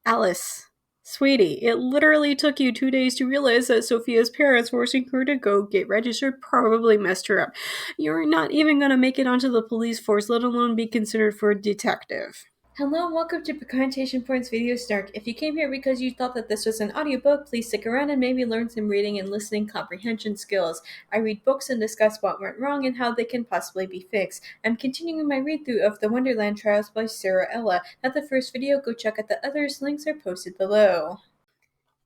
Alice, sweetie, it literally took you 2 days to realize that Sophia's parents forcing her to go get registered probably messed her up. You're not even gonna make it onto the police force, let alone be considered for a detective. Hello and welcome to Comprehension Points Video Snark. If you came here because you thought that this was an audiobook, please stick around and maybe learn some reading and listening comprehension skills. I read books and discuss what went wrong and how they can possibly be fixed. I'm continuing my read through of the Wonderland Trials by Sara Ella. Not the first video, go check out the others, links are posted below.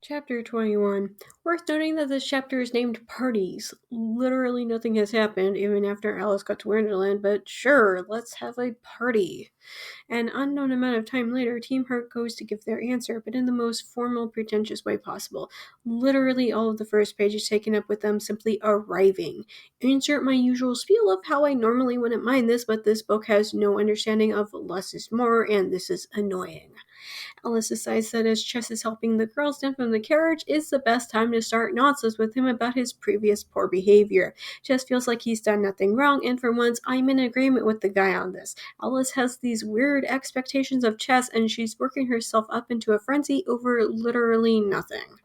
Chapter 21. Worth noting that this chapter is named Parties. Literally nothing has happened, even after Alice got to Wonderland, but sure, let's have a party. An unknown amount of time later, Team Heart goes to give their answer, but in the most formal, pretentious way possible. Literally all of the first page is taken up with them simply arriving. Insert my usual spiel of how I normally wouldn't mind this, but this book has no understanding of less is more, and this is annoying. Alice decides that as Chess is helping the girls down from the carriage, is the best time to start nonsense with him about his previous poor behavior. Chess feels like he's done nothing wrong, and for once, I'm in agreement with the guy on this. Alice has these weird expectations of Chess, and she's working herself up into a frenzy over literally nothing.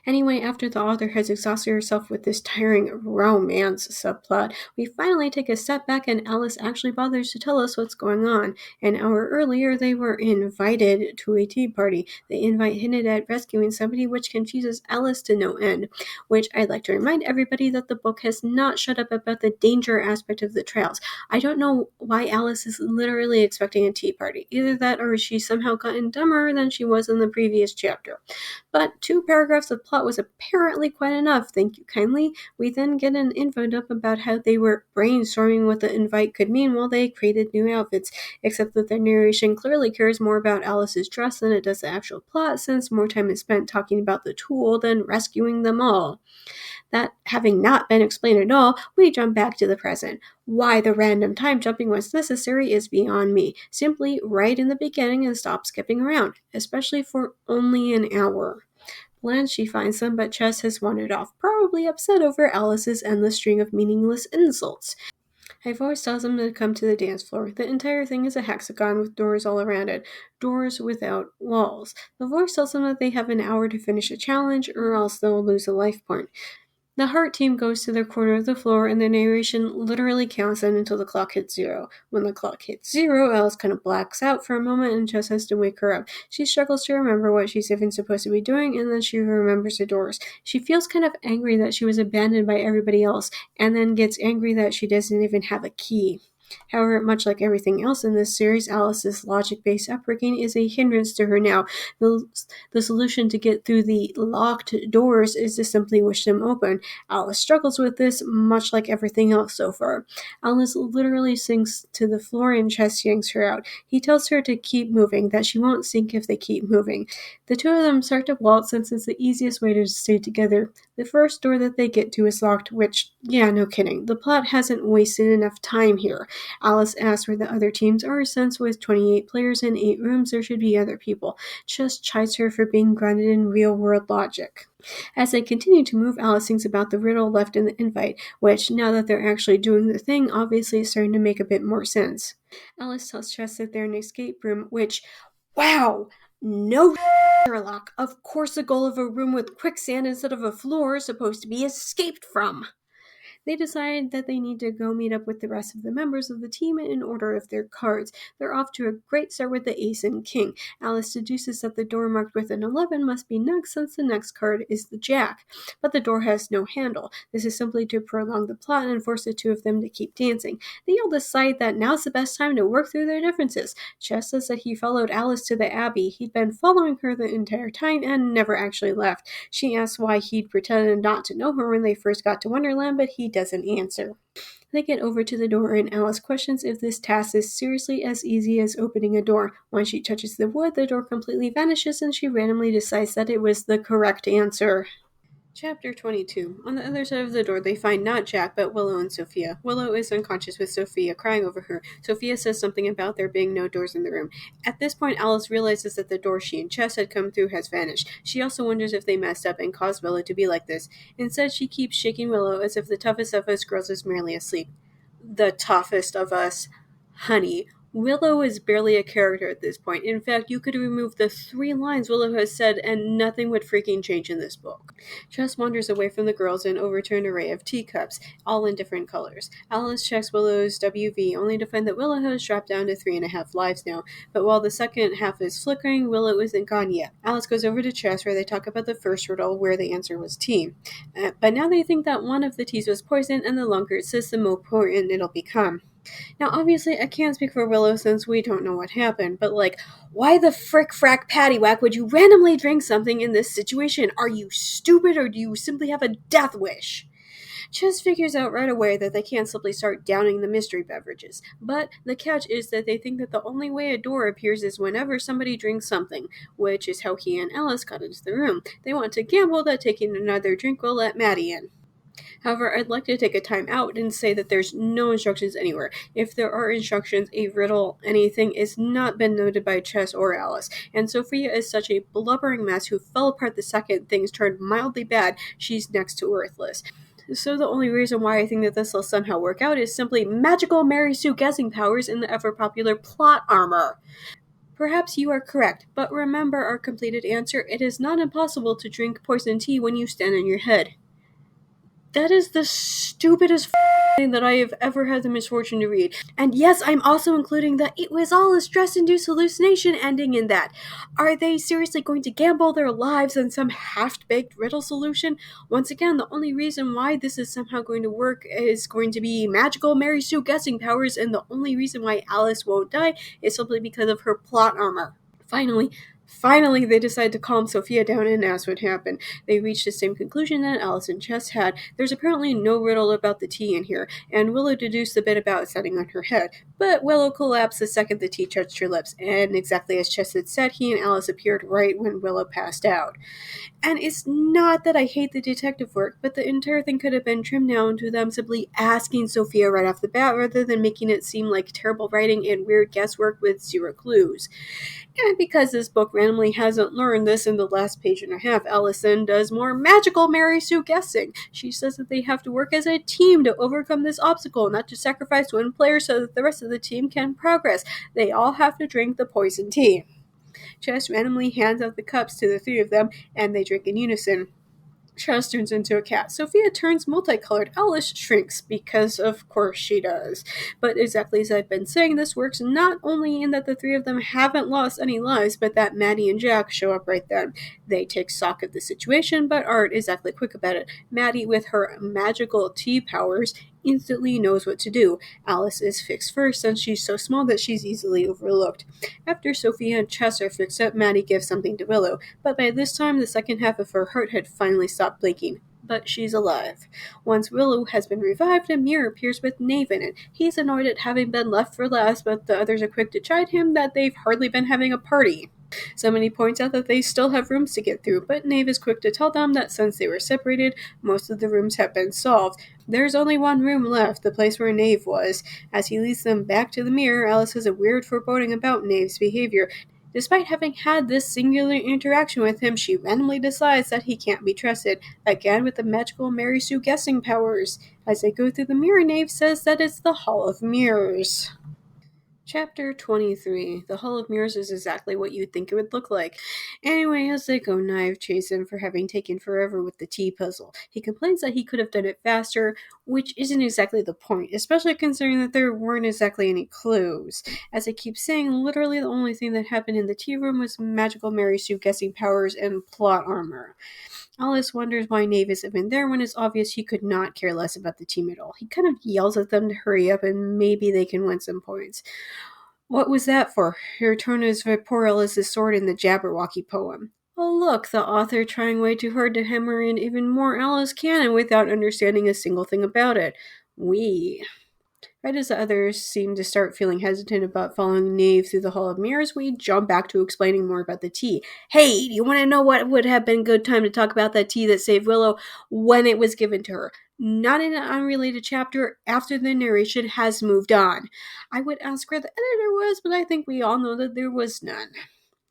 Anyway, after the author has exhausted herself with this tiring romance subplot, we finally take a step back and Alice actually bothers to tell us what's going on. An hour earlier, they were invited to a tea party. The invite hinted at rescuing somebody, which confuses Alice to no end. Which I'd like to remind everybody that the book has not shut up about the danger aspect of the trials. I don't know why Alice is literally expecting a tea party. Either that or she's somehow gotten dumber than she was in the previous chapter. But 2 paragraphs of plot was apparently quite enough, thank you kindly. We then get an info dump about how they were brainstorming what the invite could mean while they created new outfits, except that their narration clearly cares more about Alice's dress than it does the actual plot, since more time is spent talking about the tool than rescuing them all. That having not been explained at all, we jump back to the present. Why the random time jumping was necessary is beyond me. Simply write in the beginning and stop skipping around, especially for only an hour. Blanche, she finds them, but Chess has wandered off, probably upset over Alice's endless string of meaningless insults. A voice tells them to come to the dance floor. The entire thing is a hexagon with doors all around it. Doors without walls. The voice tells them that they have an hour to finish a challenge, or else they'll lose a life point. The Heart team goes to their corner of the floor, and the narration literally counts them until the clock hits 0. When the clock hits 0, Alice kind of blacks out for a moment, and Jess has to wake her up. She struggles to remember what she's even supposed to be doing, and then she remembers the doors. She feels kind of angry that she was abandoned by everybody else, and then gets angry that she doesn't even have a key. However, much like everything else in this series, Alice's logic-based upbringing is a hindrance to her now. The solution to get through the locked doors is to simply wish them open. Alice struggles with this, much like everything else so far. Alice literally sinks to the floor and Chess yanks her out. He tells her to keep moving, that she won't sink if they keep moving. The 2 of them start to waltz since it's the easiest way to stay together. The first door that they get to is locked, which, yeah, no kidding. The plot hasn't wasted enough time here. Alice asks where the other teams are, since with 28 players in 8 rooms, there should be other people. Chess chides her for being grounded in real-world logic. As they continue to move, Alice thinks about the riddle left in the invite, which, now that they're actually doing the thing, obviously is starting to make a bit more sense. Alice tells Chess that they're in an escape room, which, wow! No Sherlock! Of course the goal of a room with quicksand instead of a floor is supposed to be escaped from! They decide that they need to go meet up with the rest of the members of the team in order of their cards. They're off to a great start with the ace and king. Alice deduces that the door marked with an 11 must be next, since the next card is the jack. But the door has no handle. This is simply to prolong the plot and force the 2 of them to keep dancing. They all decide that now's the best time to work through their differences. Chess says that he followed Alice to the Abbey. He'd been following her the entire time and never actually left. She asks why he'd pretended not to know her when they first got to Wonderland, but he doesn't answer. They get over to the door and Alice questions if this task is seriously as easy as opening a door. When she touches the wood, the door completely vanishes and she randomly decides that it was the correct answer. Chapter 22. On the other side of the door, they find not Jack, but Willow and Sophia. Willow is unconscious with Sophia crying over her. Sophia says something about there being no doors in the room. At this point, Alice realizes that the door she and Chess had come through has vanished. She also wonders if they messed up and caused Willow to be like this. Instead, she keeps shaking Willow as if the toughest of us girls is merely asleep. The toughest of us? Honey, Willow is barely a character at this point. In fact, you could remove the 3 lines Willow has said and nothing would freaking change in this book. Chess wanders away from the girls and over to an array of teacups, all in different colors. Alice checks Willow's WV, only to find that Willow has dropped down to 3.5 lives now, but while the second half is flickering, Willow isn't gone yet. Alice goes over to Chess, where they talk about the first riddle, where the answer was tea. But now they think that one of the teas was poison, and the longer it sits, the more potent it'll become. Now, obviously, I can't speak for Willow since we don't know what happened, but why the frick frack paddywhack would you randomly drink something in this situation? Are you stupid or do you simply have a death wish? Chess figures out right away that they can't simply start downing the mystery beverages, but the catch is that they think that the only way a door appears is whenever somebody drinks something, which is how he and Alice got into the room. They want to gamble that taking another drink will let Maddie in. However, I'd like to take a time out and say that there's no instructions anywhere. If there are instructions, a riddle, anything, is not been noted by Chess or Alice, and Sophia is such a blubbering mess who fell apart the second things turned mildly bad, she's next to worthless. So the only reason why I think that this will somehow work out is simply magical Mary Sue guessing powers in the ever-popular plot armor. Perhaps you are correct, but remember our completed answer, it is not impossible to drink poison tea when you stand on your head. That is the stupidest thing that I have ever had the misfortune to read. And yes, I'm also including that it was all a stress-induced hallucination ending in that. Are they seriously going to gamble their lives on some half-baked riddle solution? Once again, the only reason why this is somehow going to work is going to be magical Mary Sue guessing powers, and the only reason why Alice won't die is simply because of her plot armor. Finally, they decide to calm Sophia down and ask what happened. They reach the same conclusion that Alice and Chess had. There's apparently no riddle about the tea in here, and Willow deduced the bit about setting on her head. But Willow collapsed the second the tea touched her lips, and exactly as Chess had said, he and Alice appeared right when Willow passed out. And it's not that I hate the detective work, but the entire thing could have been trimmed down to them simply asking Sophia right off the bat rather than making it seem like terrible writing and weird guesswork with 0 clues. And because this book randomly hasn't learned this in the last page and a half, Allison does more magical Mary Sue guessing. She says that they have to work as a team to overcome this obstacle, not to sacrifice one player so that the rest of the team can progress. They all have to drink the poison tea. Chess randomly hands out the cups to the 3 of them, and they drink in unison. Chess turns into a cat. Sophia turns multicolored. Alice shrinks, because of course she does. But exactly as I've been saying, this works not only in that the 3 of them haven't lost any lives, but that Maddie and Jack show up right then. They take stock of the situation, but aren't exactly quick about it. Maddie, with her magical tea powers, instantly knows what to do. Alice is fixed first, since she's so small that she's easily overlooked. After Sophia and Chess are fixed up, Maddie gives something to Willow, but by this time the second half of her heart had finally stopped blinking. But she's alive. Once Willow has been revived, a mirror appears with Knave in it. He's annoyed at having been left for last, but the others are quick to chide him that they've hardly been having a party. Somebody points out that they still have rooms to get through, but Knave is quick to tell them that since they were separated, most of the rooms have been solved. There's only one room left, the place where Knave was. As he leads them back to the mirror, Alice has a weird foreboding about Knave's behavior. Despite having had this singular interaction with him, she randomly decides that he can't be trusted, again with the magical Mary Sue guessing powers. As they go through the mirror, Knave says that it's the Hall of Mirrors. Chapter 23. The Hall of Mirrors is exactly what you'd think it would look like. Anyway, as they go, Knife chases him for having taken forever with the tea puzzle. He complains that he could have done it faster, which isn't exactly the point, especially considering that there weren't exactly any clues. As I keep saying, literally the only thing that happened in the tea room was magical Mary Sue guessing powers and plot armor. Alice wonders why Knave is even there when it's obvious he could not care less about the team at all. He kind of yells at them to hurry up and maybe they can win some points. What was that for? Her tone is vaporeal as the sword in the Jabberwocky poem. Oh look, the author trying way too hard to hammer in even more Alice canon without understanding a single thing about it. Right as the others seem to start feeling hesitant about following Knave through the Hall of Mirrors, we jump back to explaining more about the tea. Hey, do you want to know what would have been a good time to talk about that tea that saved Willow when it was given to her? Not in an unrelated chapter after the narration has moved on. I would ask where the editor was, but I think we all know that there was none.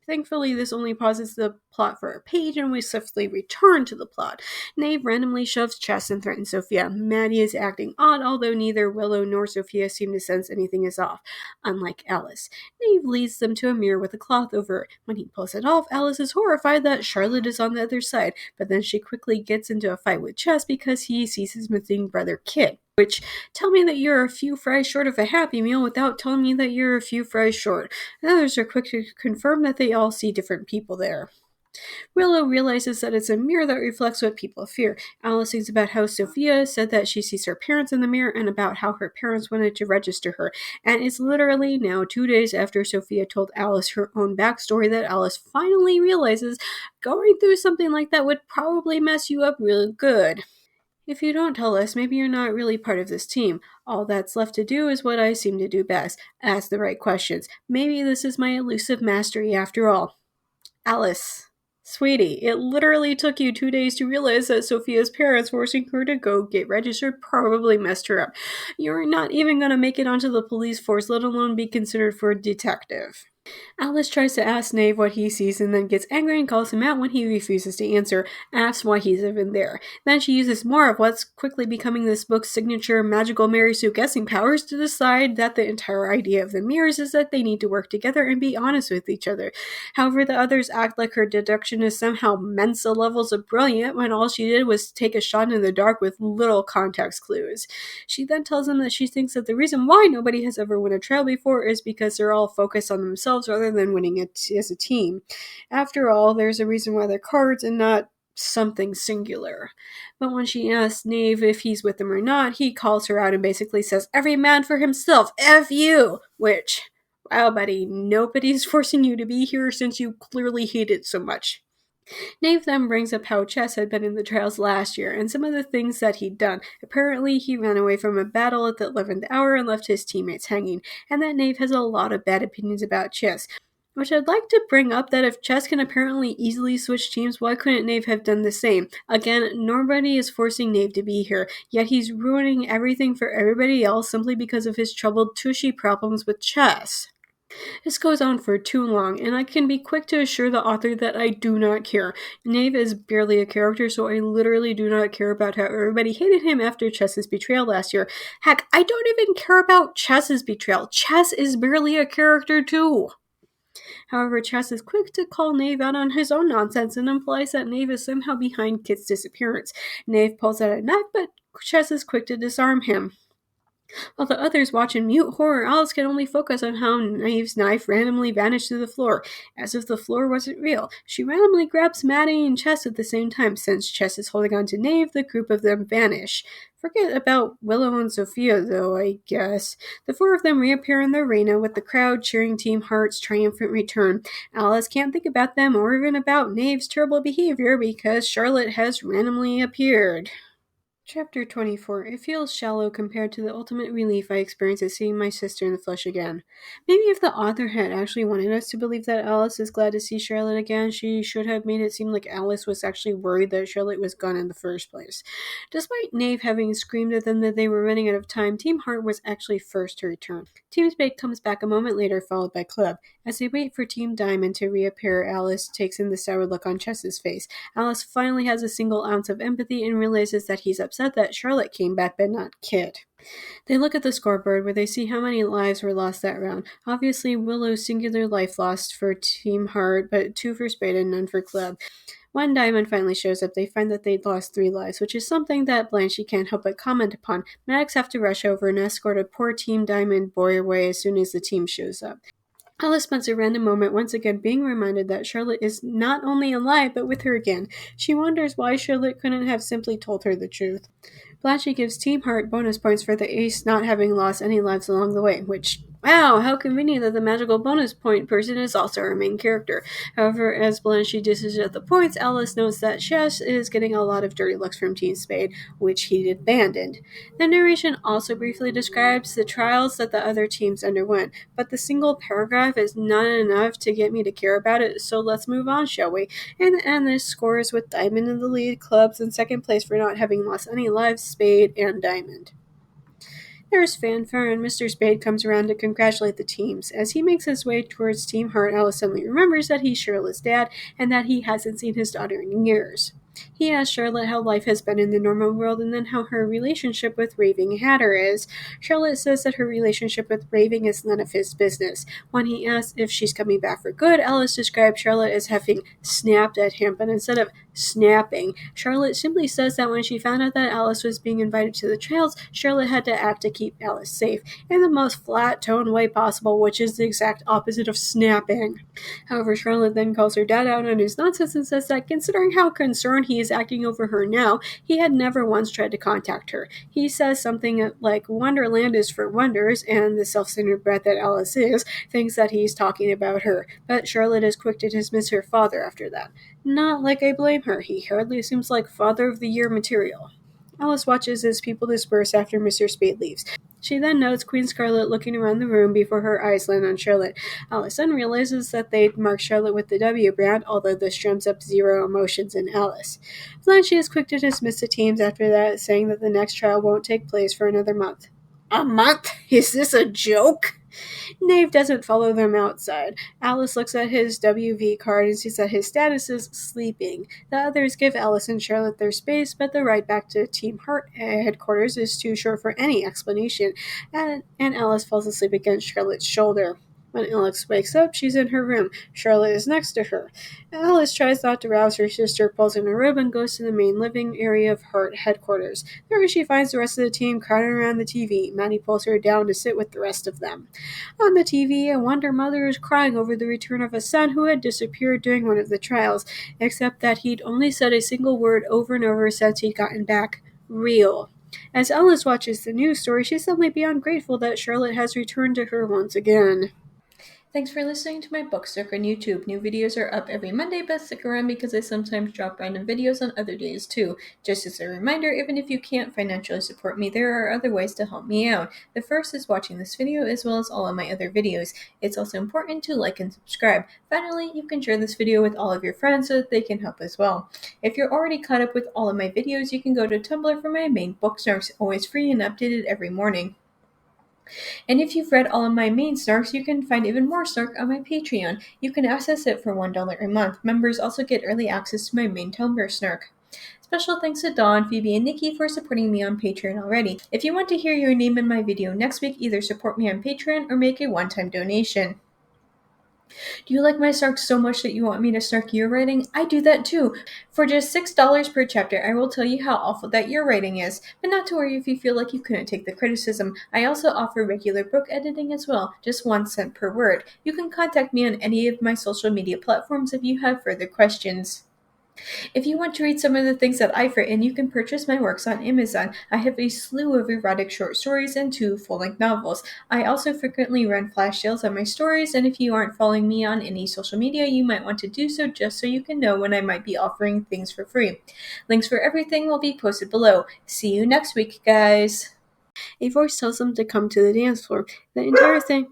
Thankfully, this only pauses the plot for a page, and we swiftly return to the plot. Nave randomly shoves Chess and threatens Sophia. Maddie is acting odd, although neither Willow nor Sophia seem to sense anything is off, unlike Alice. Nave leads them to a mirror with a cloth over it. When he pulls it off, Alice is horrified that Charlotte is on the other side, but then she quickly gets into a fight with Chess because he sees his missing brother Kid. Which, tell me that you're a few fries short of a Happy Meal without telling me that you're a few fries short. And others are quick to confirm that they all see different people there. Willow realizes that it's a mirror that reflects what people fear. Alice thinks about how Sophia said that she sees her parents in the mirror and about how her parents wanted to register her. And it's literally now 2 days after Sophia told Alice her own backstory that Alice finally realizes going through something like that would probably mess you up real good. If you don't tell us, maybe you're not really part of this team. All that's left to do is what I seem to do best. Ask the right questions. Maybe this is my elusive mastery after all. Alice. Sweetie, it literally took you 2 days to realize that Sophia's parents forcing her to go get registered probably messed her up. You're not even going to make it onto the police force, let alone be considered for a detective. Alice tries to ask Nave what he sees and then gets angry and calls him out when he refuses to answer, asks why he's even there. Then she uses more of what's quickly becoming this book's signature magical Mary Sue guessing powers to decide that the entire idea of the mirrors is that they need to work together and be honest with each other. However, the others act like her deduction is somehow Mensa levels of brilliant when all she did was take a shot in the dark with little context clues. She then tells them that she thinks that the reason why nobody has ever won a trial before is because they're all focused on themselves rather than winning it as a team. After all, there's a reason why they're cards and not something singular. But when she asks Nave if he's with them or not, he calls her out and basically says, "Every man for himself, F you!" Which, wow, buddy, nobody's forcing you to be here since you clearly hate it so much. Nave then brings up how Chess had been in the trials last year and some of the things that he'd done. Apparently, he ran away from a battle at the 11th hour and left his teammates hanging, and that Nave has a lot of bad opinions about Chess. Which I'd like to bring up that if Chess can apparently easily switch teams, why couldn't Nave have done the same? Again, nobody is forcing Nave to be here, yet he's ruining everything for everybody else simply because of his troubled tushy problems with Chess. This goes on for too long, and I can be quick to assure the author that I do not care. Nave is barely a character, so I literally do not care about how everybody hated him after Chess's betrayal last year. Heck, I don't even care about Chess's betrayal. Chess is barely a character too. However, Chess is quick to call Nave out on his own nonsense and implies that Nave is somehow behind Kit's disappearance. Nave pulls out a knife, but Chess is quick to disarm him. While the others watch in mute horror, Alice can only focus on how Nave's knife randomly vanished to the floor, as if the floor wasn't real. She randomly grabs Maddie and Chess at the same time. Since Chess is holding on to Nave, the group of them vanish. Forget about Willow and Sophia, though, I guess. The four of them reappear in the arena with the crowd cheering Team Heart's triumphant return. Alice can't think about them or even about Nave's terrible behavior because Charlotte has randomly appeared. Chapter 24. It feels shallow compared to the ultimate relief I experienced at seeing my sister in the flesh again. Maybe if the author had actually wanted us to believe that Alice is glad to see Charlotte again, she should have made it seem like Alice was actually worried that Charlotte was gone in the first place. Despite Nave having screamed at them that they were running out of time, Team Heart was actually first to return. Team Spade comes back a moment later, followed by Club. As they wait for Team Diamond to reappear, Alice takes in the sour look on Chess's face. Alice finally has a single ounce of empathy and realizes that he's upset that Charlotte came back but not Kid. They look at the scoreboard where they see how many lives were lost that round. Obviously, Willow's singular life lost for Team Heart, but 2 for Spade and none for Club. When Diamond finally shows up, they find that they'd lost 3 lives, which is something that Blanche can't help but comment upon. Medics have to rush over and escort a poor Team Diamond boy away as soon as the team shows up. Alice spends a random moment once again being reminded that Charlotte is not only alive but with her again. She wonders why Charlotte couldn't have simply told her the truth. Blanche gives Team Heart bonus points for the ace not having lost any lives along the way, which, wow, how convenient that the magical bonus point person is also our main character. However, as Blanche dishes at the points, Alice notes that Chess is getting a lot of dirty looks from Team Spade, which he abandoned. The narration also briefly describes the trials that the other teams underwent, but the single paragraph is not enough to get me to care about it, so let's move on, shall we? In the end, this scores with Diamond in the lead, Clubs in second place for not having lost any lives, Spade, and Diamond. There's fanfare, and Mr. Spade comes around to congratulate the teams. As he makes his way towards Team Heart, Alice suddenly remembers that he's Charlotte's dad and that he hasn't seen his daughter in years. He asks Charlotte how life has been in the normal world and then how her relationship with Raving Hatter is. Charlotte says that her relationship with Raving is none of his business. When he asks if she's coming back for good, Alice describes Charlotte as having snapped at him, but instead of snapping, Charlotte simply says that when she found out that Alice was being invited to the trials, Charlotte had to act to keep Alice safe, in the most flat-toned way possible, which is the exact opposite of snapping. However, Charlotte then calls her dad out on his nonsense and says that considering how concerned he is acting over her now, he had never once tried to contact her. He says something like Wonderland is for wonders, and the self-centered brat that Alice is thinks that he's talking about her, but Charlotte is quick to dismiss her father after that. Not like I blame her, he hardly seems like Father of the Year material. Alice watches as people disperse after Mr. Spade leaves. She then notes Queen Scarlet looking around the room before her eyes land on Charlotte. Alice then realizes that they'd marked Charlotte with the W brand, although this drums up zero emotions in Alice. Then she is quick to dismiss the teams after that, saying that the next trial won't take place for another month. A month? Is this a joke? Nave doesn't follow them outside. Alice looks at his WV card and sees that his status is sleeping. The others give Alice and Charlotte their space, but the ride back to Team Heart headquarters is too short for any explanation, and Alice falls asleep against Charlotte's shoulder. When Alice wakes up, she's in her room. Charlotte is next to her. Alice tries not to rouse her sister, pulls in her robe, and goes to the main living area of Heart headquarters. There she finds the rest of the team crowding around the TV. Maddie pulls her down to sit with the rest of them. On the TV, a Wonder mother is crying over the return of a son who had disappeared during one of the trials, except that he'd only said a single word over and over since he'd gotten back: real. As Alice watches the news story, she's suddenly beyond grateful that Charlotte has returned to her once again. Thanks for listening to my Bookstuck on YouTube. New videos are up every Monday, but stick around because I sometimes drop random videos on other days too. Just as a reminder, even if you can't financially support me, there are other ways to help me out. The first is watching this video as well as all of my other videos. It's also important to like and subscribe. Finally, you can share this video with all of your friends so that they can help as well. If you're already caught up with all of my videos, you can go to Tumblr for my main book snarks, always free and updated every morning. And if you've read all of my main snarks, you can find even more snark on my Patreon. You can access it for $1 a month. Members also get early access to my main Tumblr snark. Special thanks to Dawn, Phoebe, and Nikki for supporting me on Patreon already. If you want to hear your name in my video next week, either support me on Patreon or make a one-time donation. Do you like my snarks so much that you want me to snark your writing? I do that too. For just $6 per chapter, I will tell you how awful that your writing is. But not to worry if you feel like you couldn't take the criticism. I also offer regular book editing as well, just 1 cent per word. You can contact me on any of my social media platforms if you have further questions. If you want to read some of the things that I've written, you can purchase my works on Amazon. I have a slew of erotic short stories and 2 full-length novels. I also frequently run flash sales on my stories, and if you aren't following me on any social media, you might want to do so just so you can know when I might be offering things for free. Links for everything will be posted below. See you next week, guys! A voice tells them to come to the dance floor. The entire thing